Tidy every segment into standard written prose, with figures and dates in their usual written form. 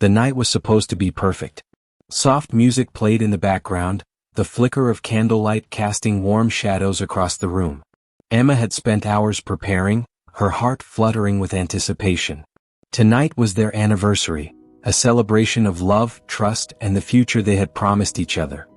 The night was supposed to be perfect. Soft music played in the background, the flicker of candlelight casting warm shadows across the room. Emma had spent hours preparing, her heart fluttering with anticipation. Tonight was their anniversary, a celebration of love, trust, and the future they had promised each other.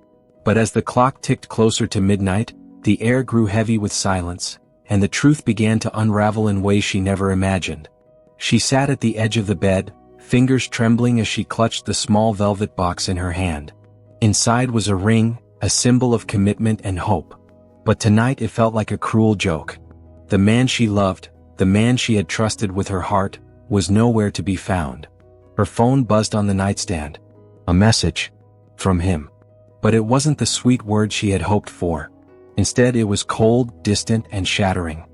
But as the clock ticked closer to midnight, the air grew heavy with silence, and the truth began to unravel in ways she never imagined. She sat at the edge of the bed, fingers trembling as she clutched the small velvet box in her hand. Inside was a ring, a symbol of commitment and hope. But tonight it felt like a cruel joke. The man she loved, the man she had trusted with her heart, was nowhere to be found. Her phone buzzed on the nightstand. A message. From him. But it wasn't the sweet word she had hoped for. Instead, it was cold, distant, and shattering.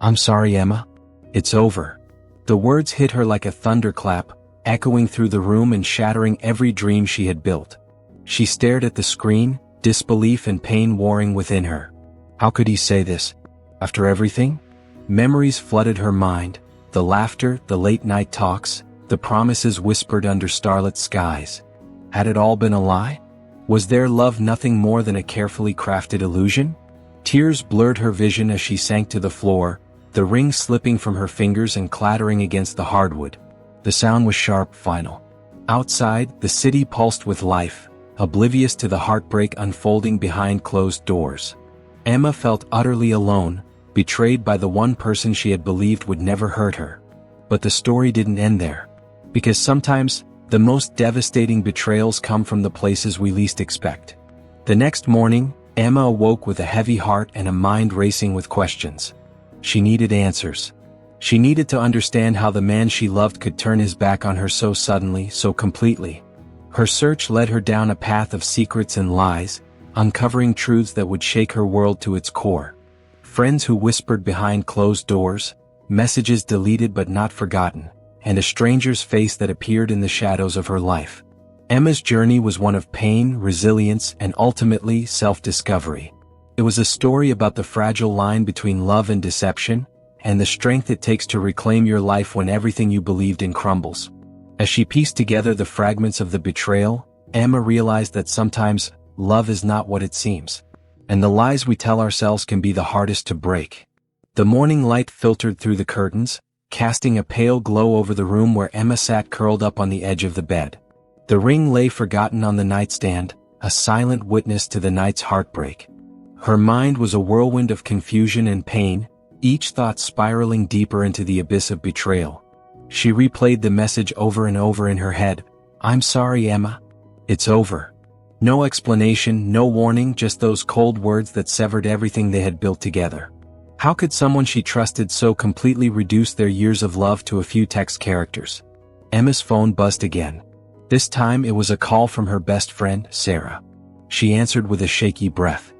"I'm sorry, Emma. It's over." The words hit her like a thunderclap, echoing through the room and shattering every dream she had built. She stared at the screen, disbelief and pain warring within her. How could he say this? After everything? Memories flooded her mind, the laughter, the late-night talks, the promises whispered under starlit skies. Had it all been a lie? Was their love nothing more than a carefully crafted illusion? Tears blurred her vision as she sank to the floor, the ring slipping from her fingers and clattering against the hardwood. The sound was sharp, final. Outside, the city pulsed with life, oblivious to the heartbreak unfolding behind closed doors. Emma felt utterly alone, betrayed by the one person she had believed would never hurt her. But the story didn't end there. Because sometimes, the most devastating betrayals come from the places we least expect. The next morning, Emma awoke with a heavy heart and a mind racing with questions. She needed answers. She needed to understand how the man she loved could turn his back on her so suddenly, so completely. Her search led her down a path of secrets and lies, uncovering truths that would shake her world to its core. Friends who whispered behind closed doors, messages deleted but not forgotten, and a stranger's face that appeared in the shadows of her life. Emma's journey was one of pain, resilience, and ultimately self-discovery. It was a story about the fragile line between love and deception, and the strength it takes to reclaim your life when everything you believed in crumbles. As she pieced together the fragments of the betrayal, Emma realized that sometimes, love is not what it seems. And the lies we tell ourselves can be the hardest to break. The morning light filtered through the curtains, casting a pale glow over the room where Emma sat curled up on the edge of the bed. The ring lay forgotten on the nightstand, a silent witness to the night's heartbreak. Her mind was a whirlwind of confusion and pain, each thought spiraling deeper into the abyss of betrayal. She replayed the message over and over in her head. "I'm sorry, Emma. It's over." No explanation, no warning, just those cold words that severed everything they had built together. How could someone she trusted so completely reduce their years of love to a few text characters? Emma's phone buzzed again. This time it was a call from her best friend, Sarah. She answered with a shaky breath.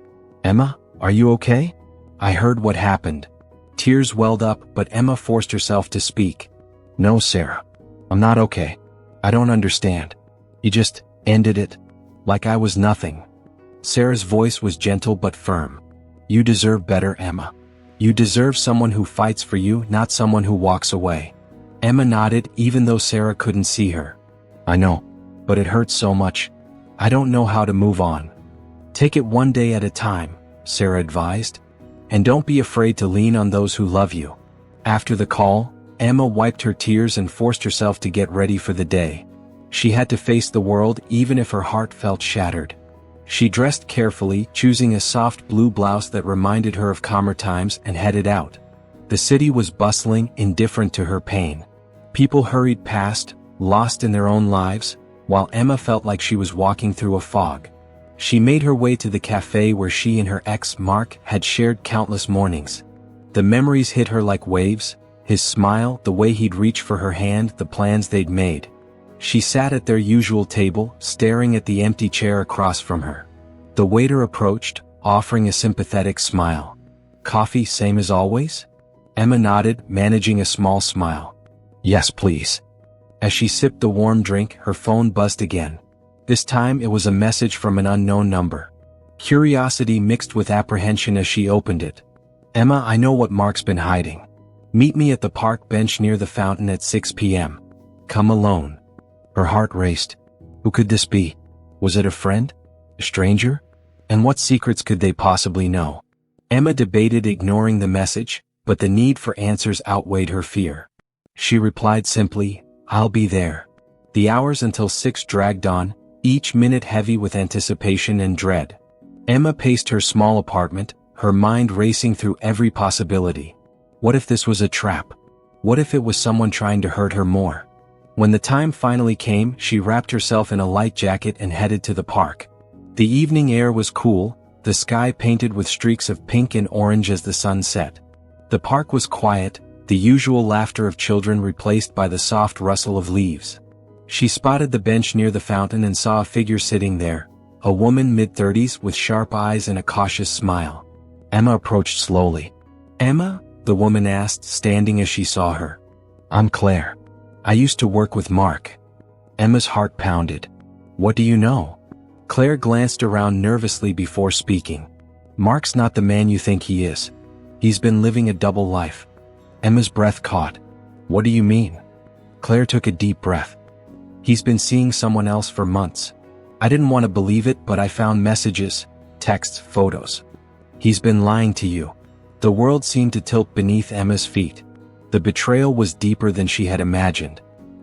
"Emma, are you okay?" "I heard what happened." Tears welled up, but Emma forced herself to speak. "No, Sarah. I'm not okay. I don't understand. You just ended it. Like I was nothing." Sarah's voice was gentle but firm. "You deserve better, Emma. You deserve someone who fights for you, not someone who walks away." Emma nodded, even though Sarah couldn't see her. "I know. But it hurts so much. I don't know how to move on." "Take it one day at a time," Sarah advised. "And don't be afraid to lean on those who love you." After the call, Emma wiped her tears and forced herself to get ready for the day. She had to face the world even if her heart felt shattered. She dressed carefully, choosing a soft blue blouse that reminded her of calmer times, and headed out. The city was bustling, indifferent to her pain. People hurried past, lost in their own lives, while Emma felt like she was walking through a fog. She made her way to the cafe where she and her ex, Mark, had shared countless mornings. The memories hit her like waves, his smile, the way he'd reach for her hand, the plans they'd made. She sat at their usual table, staring at the empty chair across from her. The waiter approached, offering a sympathetic smile. "Coffee, same as always?" Emma nodded, managing a small smile. "Yes, please." As she sipped the warm drink, her phone buzzed again. This time it was a message from an unknown number. Curiosity mixed with apprehension as she opened it. "Emma, I know what Mark's been hiding. Meet me at the park bench near the fountain at 6 p.m. Come alone." Her heart raced. Who could this be? Was it a friend? A stranger? And what secrets could they possibly know? Emma debated ignoring the message, but the need for answers outweighed her fear. She replied simply, "I'll be there." The hours until 6 dragged on, each minute heavy with anticipation and dread. Emma paced her small apartment, her mind racing through every possibility. What if this was a trap? What if it was someone trying to hurt her more? When the time finally came, she wrapped herself in a light jacket and headed to the park. The evening air was cool, the sky painted with streaks of pink and orange as the sun set. The park was quiet, the usual laughter of children replaced by the soft rustle of leaves. She spotted the bench near the fountain and saw a figure sitting there, a woman mid-30s with sharp eyes and a cautious smile. Emma approached slowly. "Emma?" the woman asked, standing as she saw her. "I'm Claire. I used to work with Mark." Emma's heart pounded. "What do you know?" Claire glanced around nervously before speaking. "Mark's not the man you think he is. He's been living a double life." Emma's breath caught. "What do you mean?" Claire took a deep breath. "He's been seeing someone else for months. I didn't want to believe it, but I found messages, texts, photos. He's been lying to you." The world seemed to tilt beneath Emma's feet. The betrayal was deeper than she had imagined.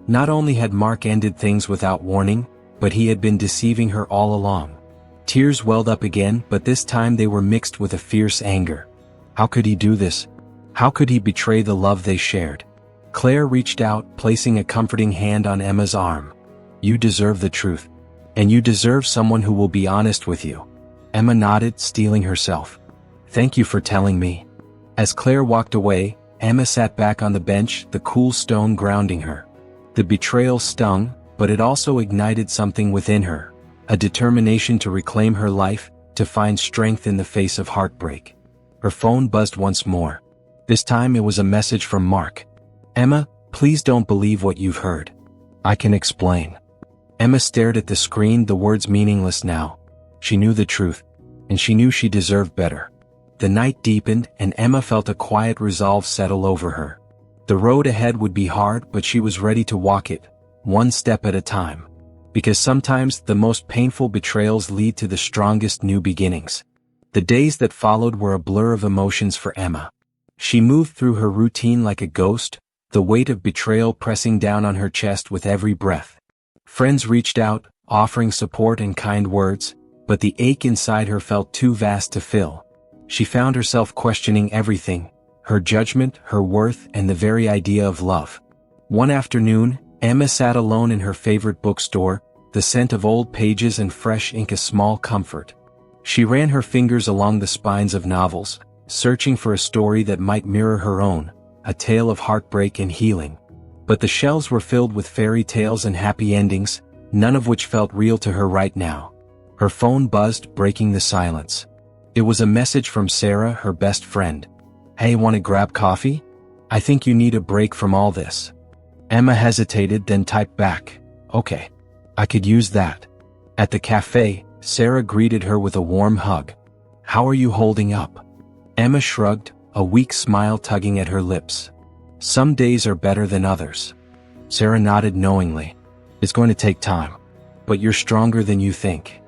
Not only had Mark ended things without warning, but he had been deceiving her all along. Tears welled up again, but this time they were mixed with a fierce anger. How could he do this? How could he betray the love they shared? Claire reached out, placing a comforting hand on Emma's arm. "You deserve the truth. And you deserve someone who will be honest with you." Emma nodded, steeling herself. "Thank you for telling me." As Claire walked away, Emma sat back on the bench, the cool stone grounding her. The betrayal stung, but it also ignited something within her, a determination to reclaim her life, to find strength in the face of heartbreak. Her phone buzzed once more. This time it was a message from Mark. "Emma, please don't believe what you've heard. I can explain." Emma stared at the screen, the words meaningless now. She knew the truth, and she knew she deserved better. The night deepened, and Emma felt a quiet resolve settle over her. The road ahead would be hard, but she was ready to walk it, one step at a time. Because sometimes the most painful betrayals lead to the strongest new beginnings. The days that followed were a blur of emotions for Emma. She moved through her routine like a ghost, the weight of betrayal pressing down on her chest with every breath. Friends reached out, offering support and kind words, but the ache inside her felt too vast to fill. She found herself questioning everything, her judgment, her worth, and the very idea of love. One afternoon, Emma sat alone in her favorite bookstore, the scent of old pages and fresh ink a small comfort. She ran her fingers along the spines of novels, searching for a story that might mirror her own, a tale of heartbreak and healing. But the shelves were filled with fairy tales and happy endings, none of which felt real to her right now. Her phone buzzed, breaking the silence. It was a message from Sarah, her best friend. "Hey, wanna grab coffee? I think you need a break from all this." Emma hesitated, then typed back, "Okay. I could use that." At the cafe, Sarah greeted her with a warm hug. "How are you holding up?" Emma shrugged, a weak smile tugging at her lips. "Some days are better than others." Sarah nodded knowingly. "It's going to take time. But you're stronger than you think."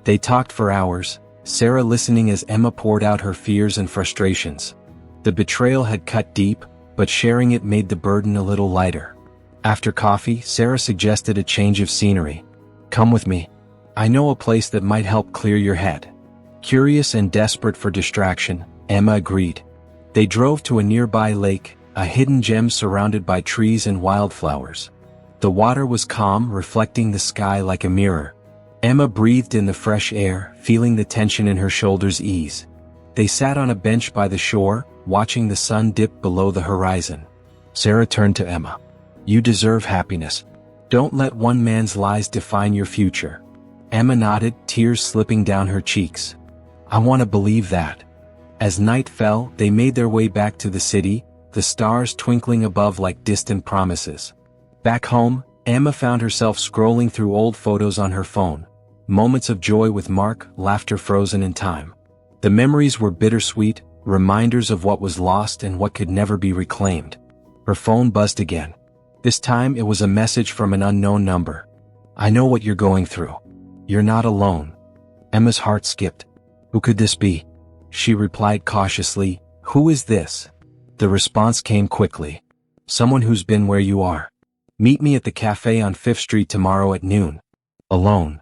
They talked for hours, Sarah listening as Emma poured out her fears and frustrations. The betrayal had cut deep, but sharing it made the burden a little lighter. After coffee, Sarah suggested a change of scenery. "Come with me. I know a place that might help clear your head." Curious and desperate for distraction, Emma agreed. They drove to a nearby lake, a hidden gem surrounded by trees and wildflowers. The water was calm, reflecting the sky like a mirror. Emma breathed in the fresh air, feeling the tension in her shoulders ease. They sat on a bench by the shore, watching the sun dip below the horizon. Sarah turned to Emma. "You deserve happiness. Don't let one man's lies define your future." Emma nodded, tears slipping down her cheeks. "I want to believe that." As night fell, they made their way back to the city, the stars twinkling above like distant promises. Back home, Emma found herself scrolling through old photos on her phone. Moments of joy with Mark, laughter frozen in time. The memories were bittersweet, reminders of what was lost and what could never be reclaimed. Her phone buzzed again. This time it was a message from an unknown number. I know what you're going through. You're not alone. Emma's heart skipped. Who could this be? She replied cautiously, Who is this? The response came quickly. Someone who's been where you are. Meet me at the cafe on 5th Street tomorrow at noon. Alone.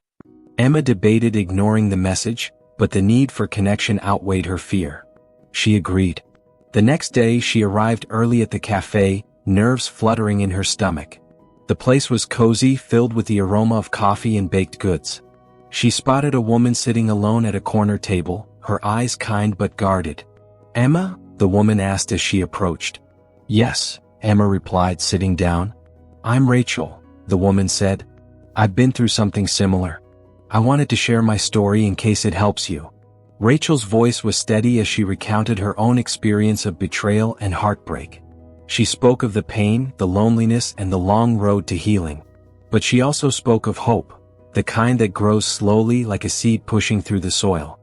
Emma debated ignoring the message, but the need for connection outweighed her fear. She agreed. The next day she arrived early at the cafe, nerves fluttering in her stomach. The place was cozy, filled with the aroma of coffee and baked goods. She spotted a woman sitting alone at a corner table, her eyes kind but guarded. Emma? The woman asked as she approached. Yes, Emma replied, sitting down. I'm Rachel, the woman said. I've been through something similar. I wanted to share my story in case it helps you. Rachel's voice was steady as she recounted her own experience of betrayal and heartbreak. She spoke of the pain, the loneliness, and the long road to healing. But she also spoke of hope, the kind that grows slowly like a seed pushing through the soil.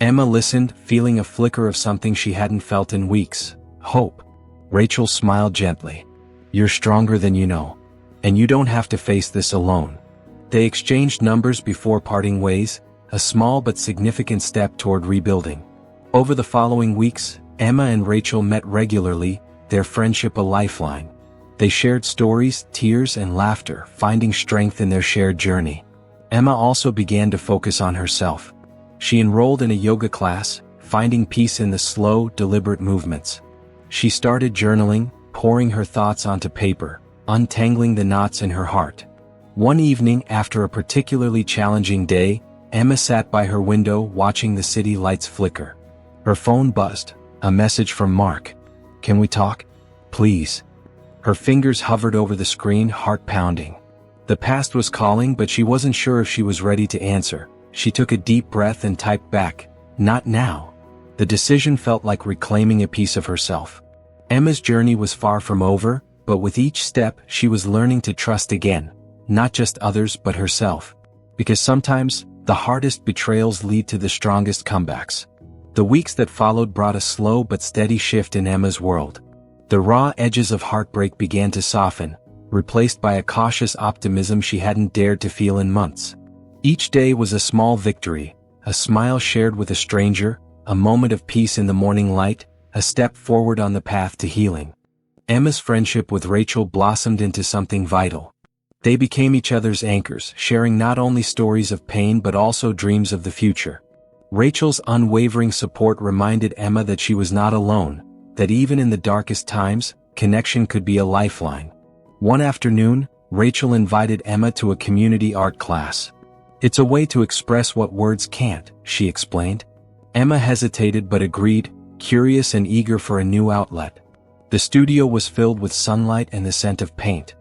Emma listened, feeling a flicker of something she hadn't felt in weeks. Hope. Rachel smiled gently. You're stronger than you know. And you don't have to face this alone. They exchanged numbers before parting ways, a small but significant step toward rebuilding. Over the following weeks, Emma and Rachel met regularly, their friendship a lifeline. They shared stories, tears, and laughter, finding strength in their shared journey. Emma also began to focus on herself. She enrolled in a yoga class, finding peace in the slow, deliberate movements. She started journaling, pouring her thoughts onto paper, untangling the knots in her heart. One evening, after a particularly challenging day, Emma sat by her window watching the city lights flicker. Her phone buzzed, a message from Mark. Can we talk? Please. Her fingers hovered over the screen, heart pounding. The past was calling, but she wasn't sure if she was ready to answer. She took a deep breath and typed back, Not now. The decision felt like reclaiming a piece of herself. Emma's journey was far from over, but with each step she was learning to trust again, not just others but herself. Because sometimes, the hardest betrayals lead to the strongest comebacks. The weeks that followed brought a slow but steady shift in Emma's world. The raw edges of heartbreak began to soften, replaced by a cautious optimism she hadn't dared to feel in months. Each day was a small victory, a smile shared with a stranger, a moment of peace in the morning light, a step forward on the path to healing. Emma's friendship with Rachel blossomed into something vital. They became each other's anchors, sharing not only stories of pain but also dreams of the future. Rachel's unwavering support reminded Emma that she was not alone, that even in the darkest times, connection could be a lifeline. One afternoon, Rachel invited Emma to a community art class. It's a way to express what words can't, she explained. Emma hesitated but agreed, curious and eager for a new outlet. The studio was filled with sunlight and the scent of paint.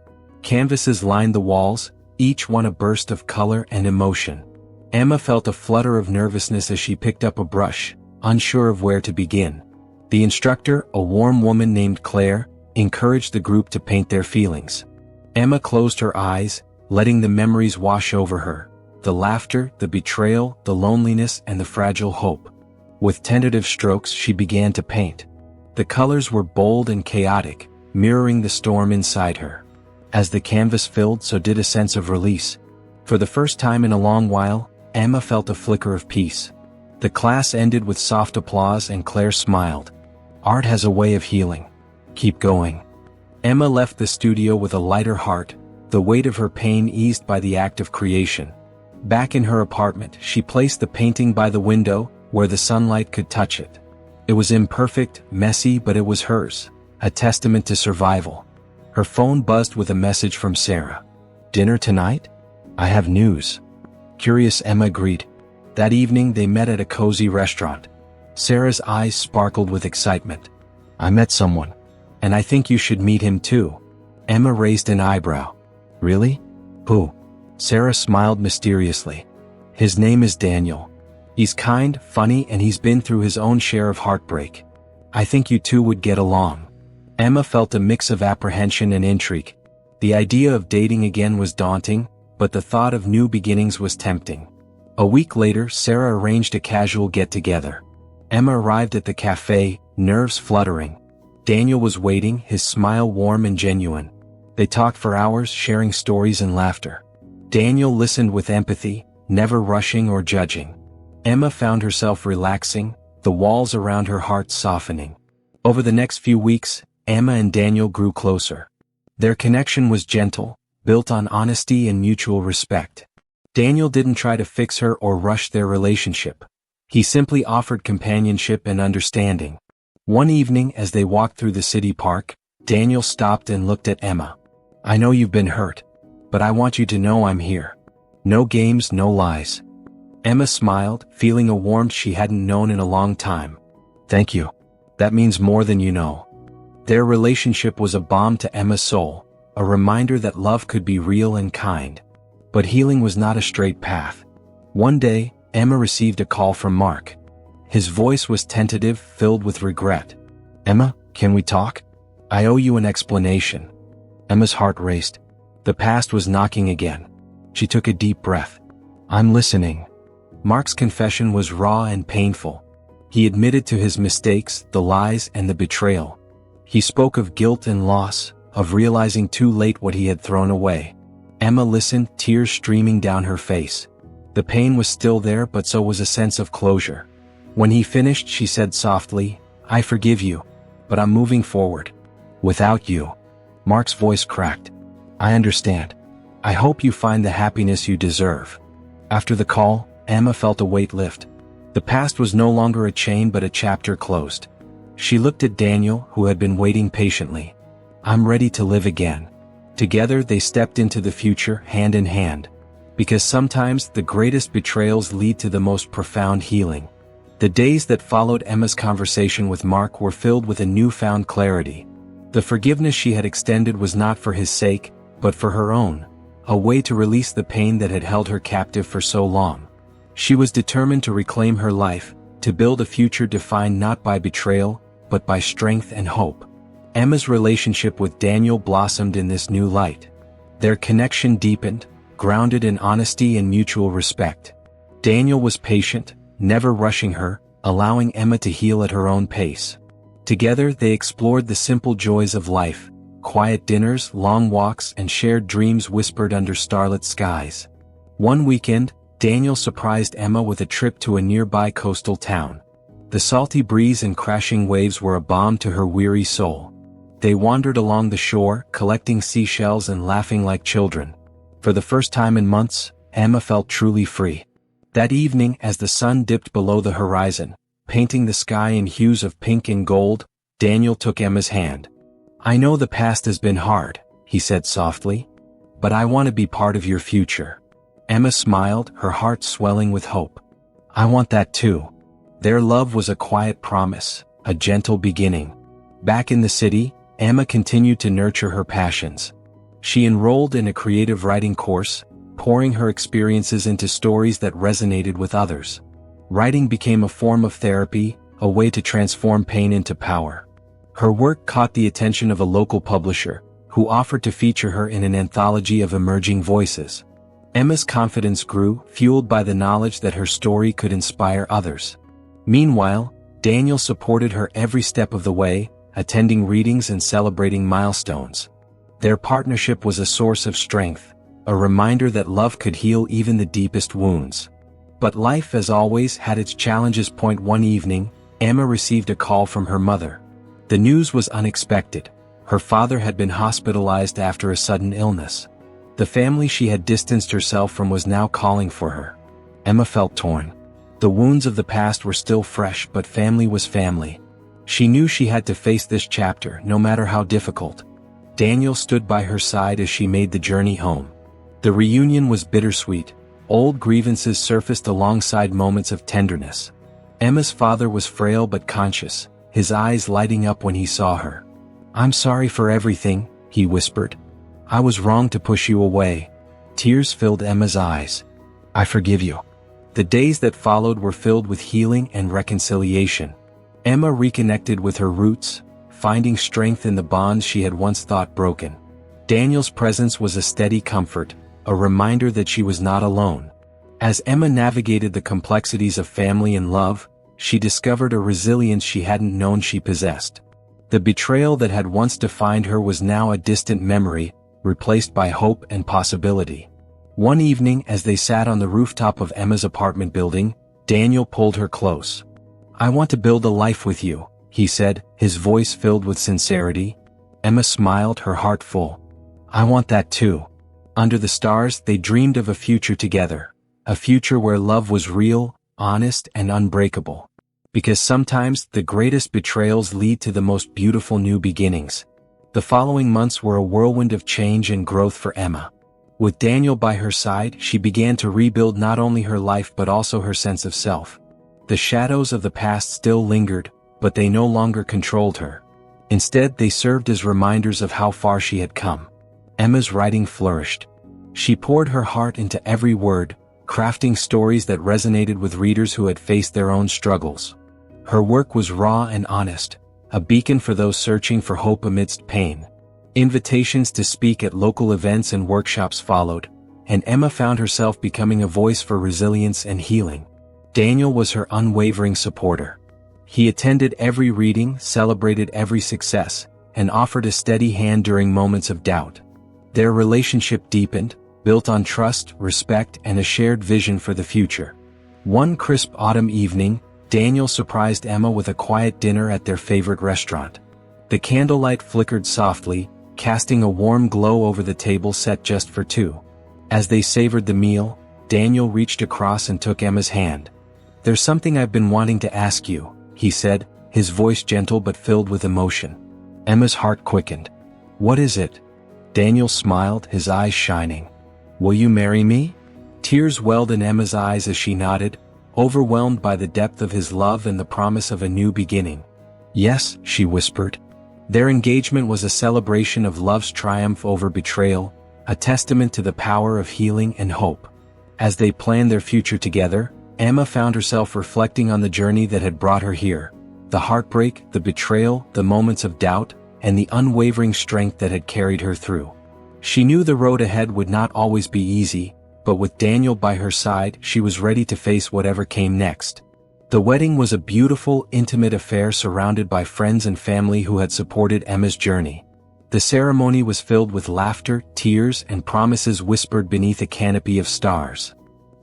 Canvases lined the walls, each one a burst of color and emotion. Emma felt a flutter of nervousness as she picked up a brush, unsure of where to begin. The instructor, a warm woman named Claire, encouraged the group to paint their feelings. Emma closed her eyes, letting the memories wash over her. The laughter, the betrayal, the loneliness, and the fragile hope. With tentative strokes she began to paint. The colors were bold and chaotic, mirroring the storm inside her. As the canvas filled, so did a sense of release. For the first time in a long while, Emma felt a flicker of peace. The class ended with soft applause and Claire smiled. Art has a way of healing. Keep going. Emma left the studio with a lighter heart, the weight of her pain eased by the act of creation. Back in her apartment, she placed the painting by the window, where the sunlight could touch it. It was imperfect, messy, but it was hers, a testament to survival. Her phone buzzed with a message from Sarah. Dinner tonight? I have news. Curious Emma agreed. That evening they met at a cozy restaurant. Sarah's eyes sparkled with excitement. I met someone. And I think you should meet him too. Emma raised an eyebrow. Really? Who? Sarah smiled mysteriously. His name is Daniel. He's kind, funny, and he's been through his own share of heartbreak. I think you two would get along. Emma felt a mix of apprehension and intrigue. The idea of dating again was daunting, but the thought of new beginnings was tempting. A week later, Sarah arranged a casual get-together. Emma arrived at the cafe, nerves fluttering. Daniel was waiting, his smile warm and genuine. They talked for hours, sharing stories and laughter. Daniel listened with empathy, never rushing or judging. Emma found herself relaxing, the walls around her heart softening. Over the next few weeks, Emma and Daniel grew closer. Their connection was gentle, built on honesty and mutual respect. Daniel didn't try to fix her or rush their relationship. He simply offered companionship and understanding. One evening as they walked through the city park, Daniel stopped and looked at Emma. "I know you've been hurt, but I want you to know I'm here. No games, no lies." Emma smiled, feeling a warmth she hadn't known in a long time. "Thank you. That means more than you know." Their relationship was a balm to Emma's soul, a reminder that love could be real and kind. But healing was not a straight path. One day, Emma received a call from Mark. His voice was tentative, filled with regret. "Emma, can we talk? I owe you an explanation." Emma's heart raced. The past was knocking again. She took a deep breath. "I'm listening." Mark's confession was raw and painful. He admitted to his mistakes, the lies and the betrayal. He spoke of guilt and loss, of realizing too late what he had thrown away. Emma listened, tears streaming down her face. The pain was still there, but so was a sense of closure. When he finished, she said softly, "I forgive you, but I'm moving forward. Without you." Mark's voice cracked. "I understand. I hope you find the happiness you deserve." After the call, Emma felt a weight lift. The past was no longer a chain but a chapter closed. She looked at Daniel, who had been waiting patiently. "I'm ready to live again." Together they stepped into the future, hand in hand. Because sometimes the greatest betrayals lead to the most profound healing. The days that followed Emma's conversation with Mark were filled with a newfound clarity. The forgiveness she had extended was not for his sake, but for her own, a way to release the pain that had held her captive for so long. She was determined to reclaim her life, to build a future defined not by betrayal, but by strength and hope. Emma's relationship with Daniel blossomed in this new light. Their connection deepened, grounded in honesty and mutual respect. Daniel was patient, never rushing her, allowing Emma to heal at her own pace. Together they explored the simple joys of life, quiet dinners, long walks, and shared dreams whispered under starlit skies. One weekend, Daniel surprised Emma with a trip to a nearby coastal town. The salty breeze and crashing waves were a balm to her weary soul. They wandered along the shore, collecting seashells and laughing like children. For the first time in months, Emma felt truly free. That evening, as the sun dipped below the horizon, painting the sky in hues of pink and gold, Daniel took Emma's hand. "I know the past has been hard," he said softly, "but I want to be part of your future." Emma smiled, her heart swelling with hope. "I want that too." Their love was a quiet promise, a gentle beginning. Back in the city, Emma continued to nurture her passions. She enrolled in a creative writing course, pouring her experiences into stories that resonated with others. Writing became a form of therapy, a way to transform pain into power. Her work caught the attention of a local publisher, who offered to feature her in an anthology of emerging voices. Emma's confidence grew, fueled by the knowledge that her story could inspire others. Meanwhile, Daniel supported her every step of the way, attending readings and celebrating milestones. Their partnership was a source of strength, a reminder that love could heal even the deepest wounds. But life, as always, had its challenges. One evening, Emma received a call from her mother. The news was unexpected. Her father had been hospitalized after a sudden illness. The family she had distanced herself from was now calling for her. Emma felt torn. The wounds of the past were still fresh, but family was family. She knew she had to face this chapter, no matter how difficult. Daniel stood by her side as she made the journey home. The reunion was bittersweet. Old grievances surfaced alongside moments of tenderness. Emma's father was frail but conscious, his eyes lighting up when he saw her. "I'm sorry for everything," he whispered. "I was wrong to push you away." Tears filled Emma's eyes. "I forgive you." The days that followed were filled with healing and reconciliation. Emma reconnected with her roots, finding strength in the bonds she had once thought broken. Daniel's presence was a steady comfort, a reminder that she was not alone. As Emma navigated the complexities of family and love, she discovered a resilience she hadn't known she possessed. The betrayal that had once defined her was now a distant memory, replaced by hope and possibility. One evening, as they sat on the rooftop of Emma's apartment building, Daniel pulled her close. "I want to build a life with you," he said, his voice filled with sincerity. Emma smiled, her heart full. "I want that too." Under the stars, they dreamed of a future together. A future where love was real, honest, and unbreakable. Because sometimes, the greatest betrayals lead to the most beautiful new beginnings. The following months were a whirlwind of change and growth for Emma. With Daniel by her side, she began to rebuild not only her life but also her sense of self. The shadows of the past still lingered, but they no longer controlled her. Instead, they served as reminders of how far she had come. Emma's writing flourished. She poured her heart into every word, crafting stories that resonated with readers who had faced their own struggles. Her work was raw and honest, a beacon for those searching for hope amidst pain. Invitations to speak at local events and workshops followed, and Emma found herself becoming a voice for resilience and healing. Daniel was her unwavering supporter. He attended every reading, celebrated every success, and offered a steady hand during moments of doubt. Their relationship deepened, built on trust, respect, and a shared vision for the future. One crisp autumn evening, Daniel surprised Emma with a quiet dinner at their favorite restaurant. The candlelight flickered softly, casting a warm glow over the table set just for two. As they savored the meal, Daniel reached across and took Emma's hand. "There's something I've been wanting to ask you," he said, his voice gentle but filled with emotion. Emma's heart quickened. "What is it?" Daniel smiled, his eyes shining. "Will you marry me?" Tears welled in Emma's eyes as she nodded, overwhelmed by the depth of his love and the promise of a new beginning. "Yes," she whispered. Their engagement was a celebration of love's triumph over betrayal, a testament to the power of healing and hope. As they planned their future together, Emma found herself reflecting on the journey that had brought her here. The heartbreak, the betrayal, the moments of doubt, and the unwavering strength that had carried her through. She knew the road ahead would not always be easy, but with Daniel by her side, she was ready to face whatever came next. The wedding was a beautiful, intimate affair surrounded by friends and family who had supported Emma's journey. The ceremony was filled with laughter, tears, and promises whispered beneath a canopy of stars.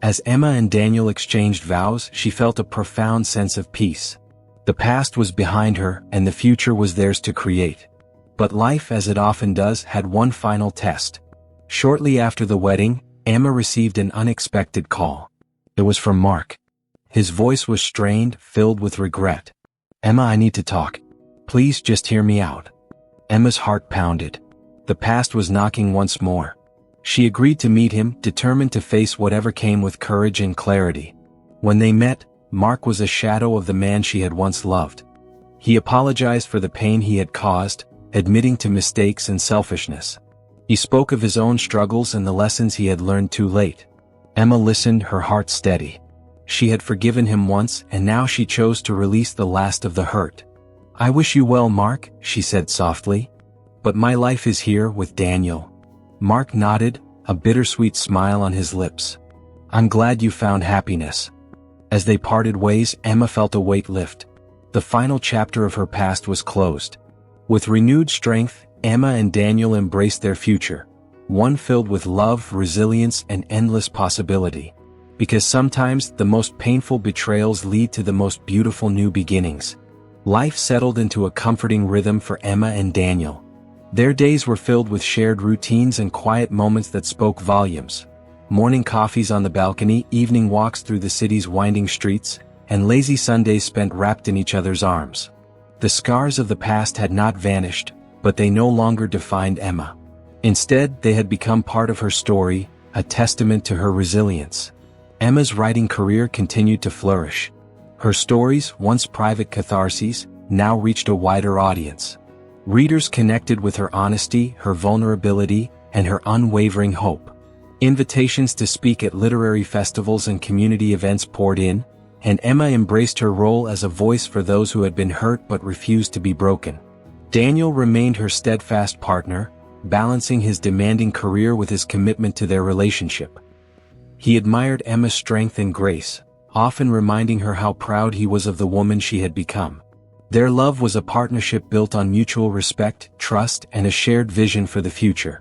As Emma and Daniel exchanged vows, she felt a profound sense of peace. The past was behind her, and the future was theirs to create. But life, as it often does, had one final test. Shortly after the wedding, Emma received an unexpected call. It was from Mark. His voice was strained, filled with regret. "Emma, I need to talk. Please just hear me out." Emma's heart pounded. The past was knocking once more. She agreed to meet him, determined to face whatever came with courage and clarity. When they met, Mark was a shadow of the man she had once loved. He apologized for the pain he had caused, admitting to mistakes and selfishness. He spoke of his own struggles and the lessons he had learned too late. Emma listened, her heart steady. She had forgiven him once, and now she chose to release the last of the hurt. "I wish you well, Mark," she said softly. "But my life is here with Daniel." Mark nodded, a bittersweet smile on his lips. "I'm glad you found happiness." As they parted ways, Emma felt a weight lift. The final chapter of her past was closed. With renewed strength, Emma and Daniel embraced their future, one filled with love, resilience, and endless possibility. Because sometimes, the most painful betrayals lead to the most beautiful new beginnings. Life settled into a comforting rhythm for Emma and Daniel. Their days were filled with shared routines and quiet moments that spoke volumes. Morning coffees on the balcony, evening walks through the city's winding streets, and lazy Sundays spent wrapped in each other's arms. The scars of the past had not vanished, but they no longer defined Emma. Instead, they had become part of her story, a testament to her resilience. Emma's writing career continued to flourish. Her stories, once private catharses, now reached a wider audience. Readers connected with her honesty, her vulnerability, and her unwavering hope. Invitations to speak at literary festivals and community events poured in, and Emma embraced her role as a voice for those who had been hurt but refused to be broken. Daniel remained her steadfast partner, balancing his demanding career with his commitment to their relationship. He admired Emma's strength and grace, often reminding her how proud he was of the woman she had become. Their love was a partnership built on mutual respect, trust, and a shared vision for the future.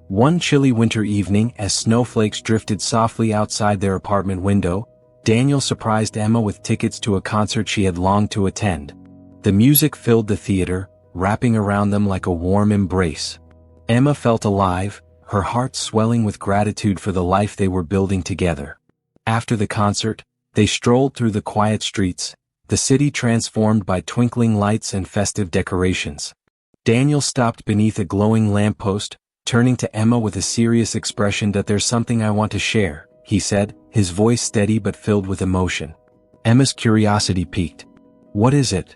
One chilly winter evening, as snowflakes drifted softly outside their apartment window, Daniel surprised Emma with tickets to a concert she had longed to attend. The music filled the theater, wrapping around them like a warm embrace. Emma felt alive, her heart swelling with gratitude for the life they were building together. After the concert, they strolled through the quiet streets, the city transformed by twinkling lights and festive decorations. Daniel stopped beneath a glowing lamppost, turning to Emma with a serious expression. "There's something I want to share," he said, his voice steady but filled with emotion. Emma's curiosity piqued. "What is it?"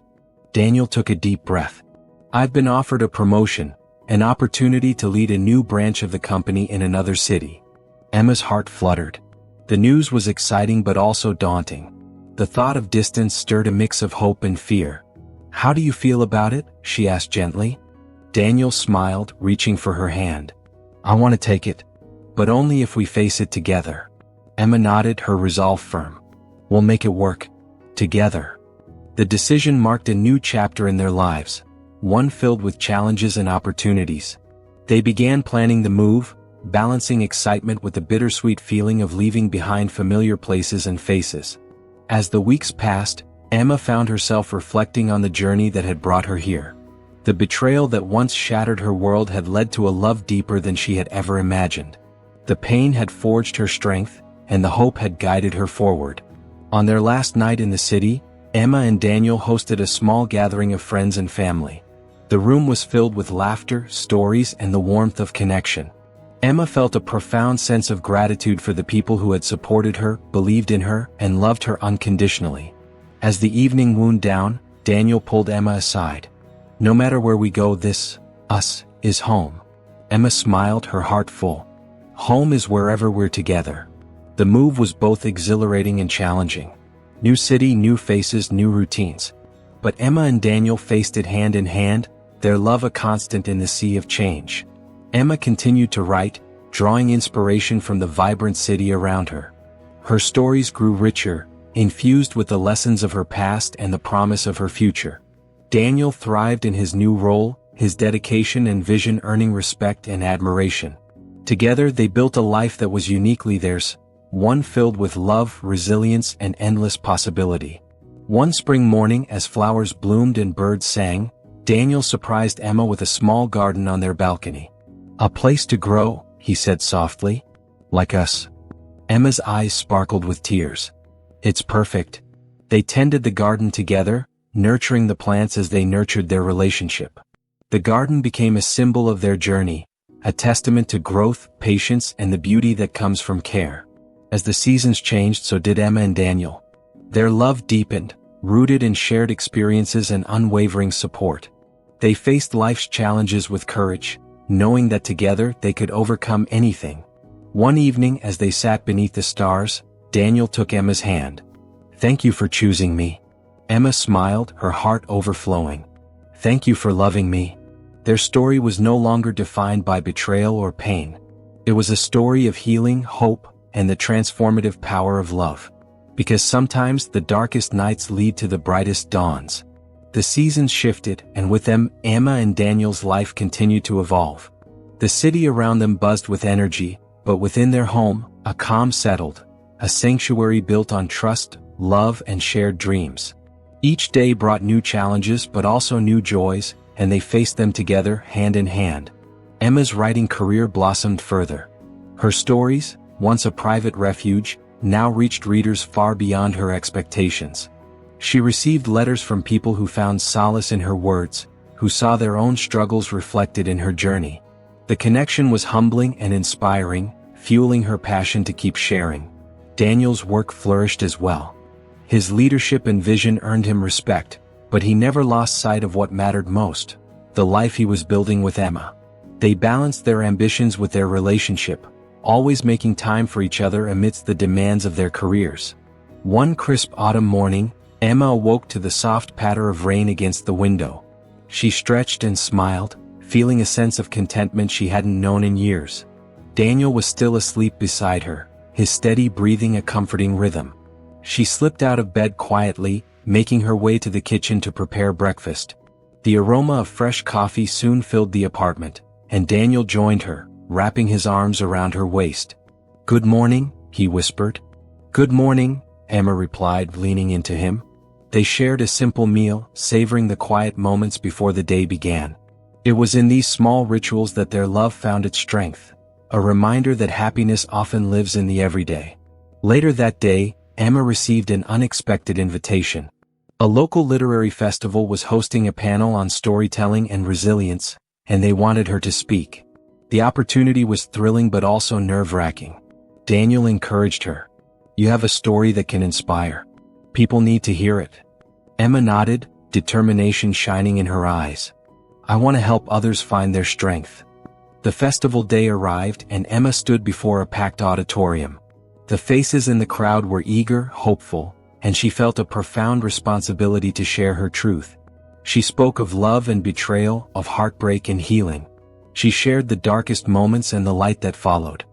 Daniel took a deep breath. "I've been offered a promotion, an opportunity to lead a new branch of the company in another city." Emma's heart fluttered. The news was exciting but also daunting. The thought of distance stirred a mix of hope and fear. "How do you feel about it?" she asked gently. Daniel smiled, reaching for her hand. "I want to take it. But only if we face it together." Emma nodded, her resolve firm. "We'll make it work. Together." The decision marked a new chapter in their lives, one filled with challenges and opportunities. They began planning the move, balancing excitement with the bittersweet feeling of leaving behind familiar places and faces. As the weeks passed, Emma found herself reflecting on the journey that had brought her here. The betrayal that once shattered her world had led to a love deeper than she had ever imagined. The pain had forged her strength, and the hope had guided her forward. On their last night in the city, Emma and Daniel hosted a small gathering of friends and family. The room was filled with laughter, stories, and the warmth of connection. Emma felt a profound sense of gratitude for the people who had supported her, believed in her, and loved her unconditionally. As the evening wound down, Daniel pulled Emma aside. "No matter where we go, us, is home." Emma smiled, her heart full. "Home is wherever we're together." The move was both exhilarating and challenging. New city, new faces, new routines. But Emma and Daniel faced it hand in hand, their love a constant in the sea of change. Emma continued to write, drawing inspiration from the vibrant city around her. Her stories grew richer, infused with the lessons of her past and the promise of her future. Daniel thrived in his new role, his dedication and vision earning respect and admiration. Together they built a life that was uniquely theirs, one filled with love, resilience, and endless possibility. One spring morning, as flowers bloomed and birds sang, Daniel surprised Emma with a small garden on their balcony. "A place to grow," he said softly. "Like us." Emma's eyes sparkled with tears. "It's perfect." They tended the garden together, nurturing the plants as they nurtured their relationship. The garden became a symbol of their journey, a testament to growth, patience, and the beauty that comes from care. As the seasons changed, so did Emma and Daniel. Their love deepened, rooted in shared experiences and unwavering support. They faced life's challenges with courage, knowing that together they could overcome anything. One evening, as they sat beneath the stars, Daniel took Emma's hand. "Thank you for choosing me." Emma smiled, her heart overflowing. "Thank you for loving me." Their story was no longer defined by betrayal or pain. It was a story of healing, hope, and the transformative power of love. Because sometimes the darkest nights lead to the brightest dawns. The seasons shifted, and with them, Emma and Daniel's life continued to evolve. The city around them buzzed with energy, but within their home, a calm settled, a sanctuary built on trust, love, and shared dreams. Each day brought new challenges but also new joys, and they faced them together, hand in hand. Emma's writing career blossomed further. Her stories, once a private refuge, now reached readers far beyond her expectations. She received letters from people who found solace in her words, who saw their own struggles reflected in her journey. The connection was humbling and inspiring, fueling her passion to keep sharing. Daniel's work flourished as well. His leadership and vision earned him respect, but he never lost sight of what mattered most, the life he was building with Emma. They balanced their ambitions with their relationship, always making time for each other amidst the demands of their careers. One crisp autumn morning, Emma awoke to the soft patter of rain against the window. She stretched and smiled, feeling a sense of contentment she hadn't known in years. Daniel was still asleep beside her, his steady breathing a comforting rhythm. She slipped out of bed quietly, making her way to the kitchen to prepare breakfast. The aroma of fresh coffee soon filled the apartment, and Daniel joined her, wrapping his arms around her waist. "Good morning," he whispered. "Good morning," Emma replied, leaning into him. They shared a simple meal, savoring the quiet moments before the day began. It was in these small rituals that their love found its strength, a reminder that happiness often lives in the everyday. Later that day, Emma received an unexpected invitation. A local literary festival was hosting a panel on storytelling and resilience, and they wanted her to speak. The opportunity was thrilling but also nerve-wracking. Daniel encouraged her. "You have a story that can inspire. People need to hear it." Emma nodded, determination shining in her eyes. "I want to help others find their strength." The festival day arrived and Emma stood before a packed auditorium. The faces in the crowd were eager, hopeful, and she felt a profound responsibility to share her truth. She spoke of love and betrayal, of heartbreak and healing. She shared the darkest moments and the light that followed.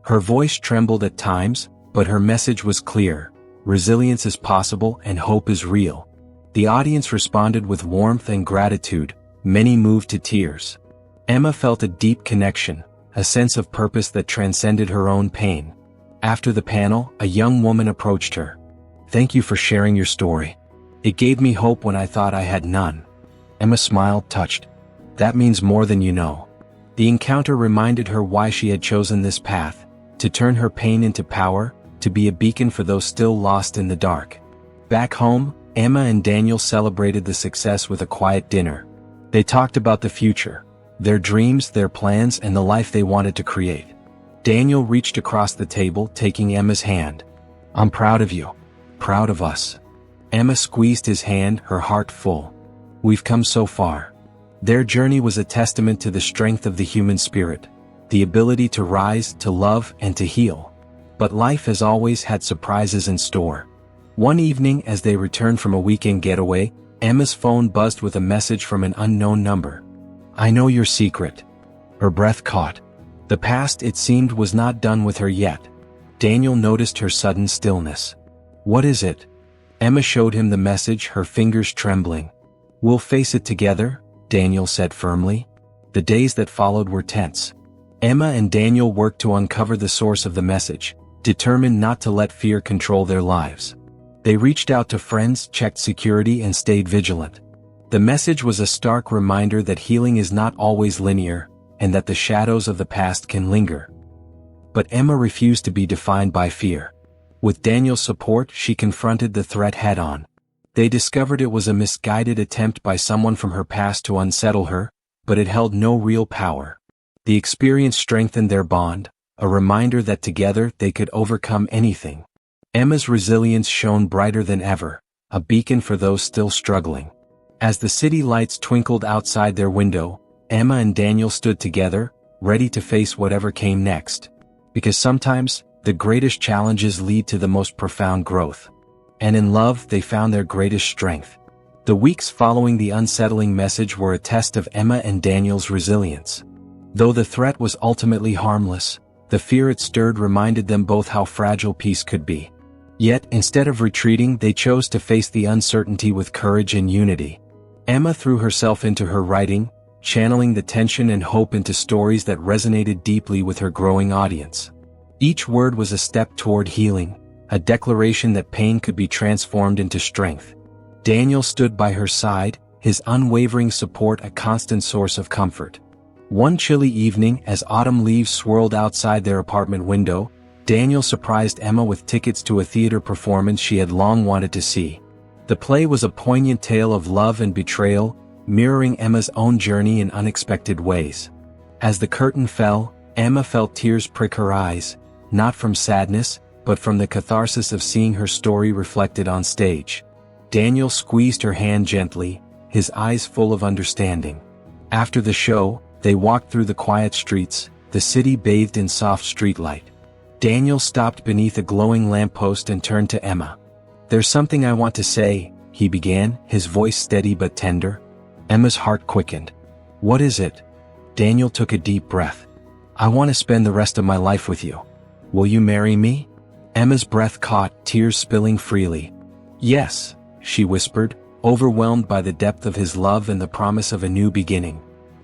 Her voice trembled at times, but her message was clear. Resilience is possible and hope is real. The audience responded with warmth and gratitude, many moved to tears. Emma felt a deep connection, a sense of purpose that transcended her own pain. After the panel, a young woman approached her. "Thank you for sharing your story. It gave me hope when I thought I had none." Emma smiled, touched. "That means more than you know." The encounter reminded her why she had chosen this path, to turn her pain into power, to be a beacon for those still lost in the dark. Back home, Emma and Daniel celebrated the success with a quiet dinner. They talked about the future, their dreams, their plans, and the life they wanted to create. Daniel reached across the table, taking Emma's hand. "I'm proud of you. Proud of us." Emma squeezed his hand, her heart full. "We've come so far." Their journey was a testament to the strength of the human spirit, the ability to rise, to love, and to heal. But life has always had surprises in store. One evening, as they returned from a weekend getaway, Emma's phone buzzed with a message from an unknown number. "I know your secret." Her breath caught. The past, it seemed, was not done with her yet. Daniel noticed her sudden stillness. "What is it?" Emma showed him the message, her fingers trembling. "We'll face it together," Daniel said firmly. The days that followed were tense. Emma and Daniel worked to uncover the source of the message, determined not to let fear control their lives. They reached out to friends, checked security, and stayed vigilant. The message was a stark reminder that healing is not always linear, and that the shadows of the past can linger. But Emma refused to be defined by fear. With Daniel's support, she confronted the threat head-on. They discovered it was a misguided attempt by someone from her past to unsettle her, but it held no real power. The experience strengthened their bond, a reminder that together they could overcome anything. Emma's resilience shone brighter than ever, a beacon for those still struggling. As the city lights twinkled outside their window, Emma and Daniel stood together, ready to face whatever came next. Because sometimes, the greatest challenges lead to the most profound growth. And in love, they found their greatest strength. The weeks following the unsettling message were a test of Emma and Daniel's resilience. Though the threat was ultimately harmless, the fear it stirred reminded them both how fragile peace could be. Yet, instead of retreating, they chose to face the uncertainty with courage and unity. Emma threw herself into her writing, channeling the tension and hope into stories that resonated deeply with her growing audience. Each word was a step toward healing, a declaration that pain could be transformed into strength. Daniel stood by her side, his unwavering support a constant source of comfort. One chilly evening, as autumn leaves swirled outside their apartment window, Daniel surprised Emma with tickets to a theater performance she had long wanted to see. The play was a poignant tale of love and betrayal, mirroring Emma's own journey in unexpected ways. As the curtain fell, Emma felt tears prick her eyes, not from sadness, but from the catharsis of seeing her story reflected on stage. Daniel squeezed her hand gently, his eyes full of understanding. After the show, they walked through the quiet streets, the city bathed in soft streetlight. Daniel stopped beneath a glowing lamppost and turned to Emma. "There's something I want to say," he began, his voice steady but tender. Emma's heart quickened. "What is it?" Daniel took a deep breath. "I want to spend the rest of my life with you. Will you marry me?" Emma's breath caught, tears spilling freely. "Yes," she whispered, overwhelmed by the depth of his love and the promise of a new beginning.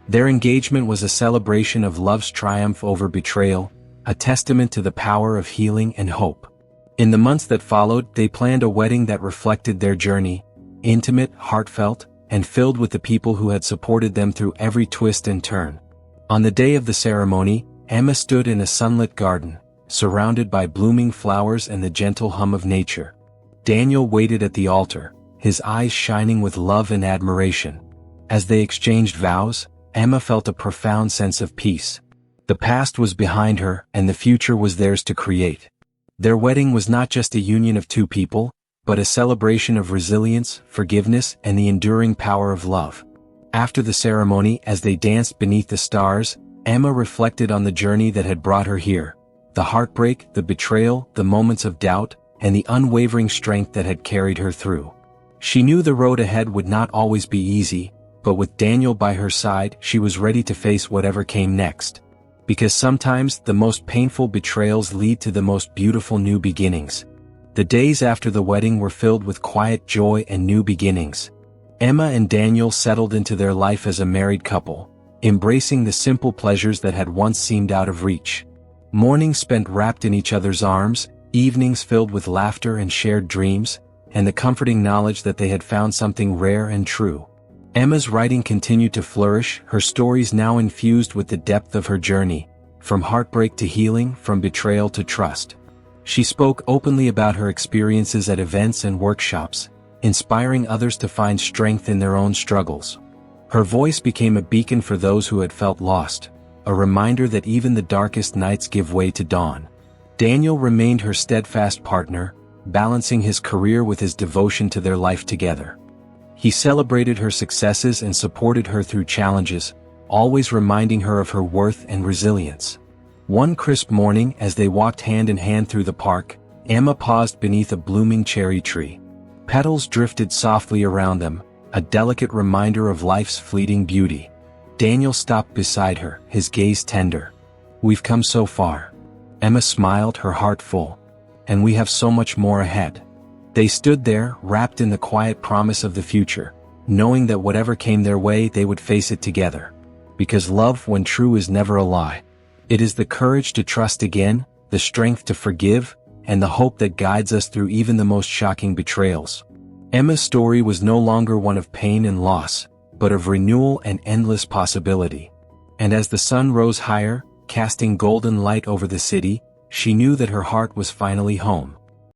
Their engagement was a celebration of love's triumph over betrayal, a testament to the power of healing and hope. In the months that followed, they planned a wedding that reflected their journey, intimate, heartfelt, and filled with the people who had supported them through every twist and turn. On the day of the ceremony, Emma stood in a sunlit garden, surrounded by blooming flowers and the gentle hum of nature. Daniel waited at the altar, his eyes shining with love and admiration. As they exchanged vows, Emma felt a profound sense of peace. The past was behind her, and the future was theirs to create. Their wedding was not just a union of two people, but a celebration of resilience, forgiveness, and the enduring power of love. After the ceremony, as they danced beneath the stars, Emma reflected on the journey that had brought her here. The heartbreak, the betrayal, the moments of doubt, and the unwavering strength that had carried her through. She knew the road ahead would not always be easy, but with Daniel by her side, she was ready to face whatever came next. Because sometimes, the most painful betrayals lead to the most beautiful new beginnings. The days after the wedding were filled with quiet joy and new beginnings. Emma and Daniel settled into their life as a married couple, embracing the simple pleasures that had once seemed out of reach. Mornings spent wrapped in each other's arms, evenings filled with laughter and shared dreams, and the comforting knowledge that they had found something rare and true. Emma's writing continued to flourish, her stories now infused with the depth of her journey, from heartbreak to healing, from betrayal to trust. She spoke openly about her experiences at events and workshops, inspiring others to find strength in their own struggles. Her voice became a beacon for those who had felt lost, a reminder that even the darkest nights give way to dawn. Daniel remained her steadfast partner, balancing his career with his devotion to their life together. He celebrated her successes and supported her through challenges, always reminding her of her worth and resilience. One crisp morning, as they walked hand in hand through the park, Emma paused beneath a blooming cherry tree. Petals drifted softly around them, a delicate reminder of life's fleeting beauty. Daniel stopped beside her, his gaze tender. "We've come so far." Emma smiled, her heart full. "And we have so much more ahead." They stood there, wrapped in the quiet promise of the future, knowing that whatever came their way, they would face it together. Because love, when true, is never a lie. It is the courage to trust again, the strength to forgive, and the hope that guides us through even the most shocking betrayals. Emma's story was no longer one of pain and loss, but of renewal and endless possibility. And as the sun rose higher, casting golden light over the city, she knew that her heart was finally home.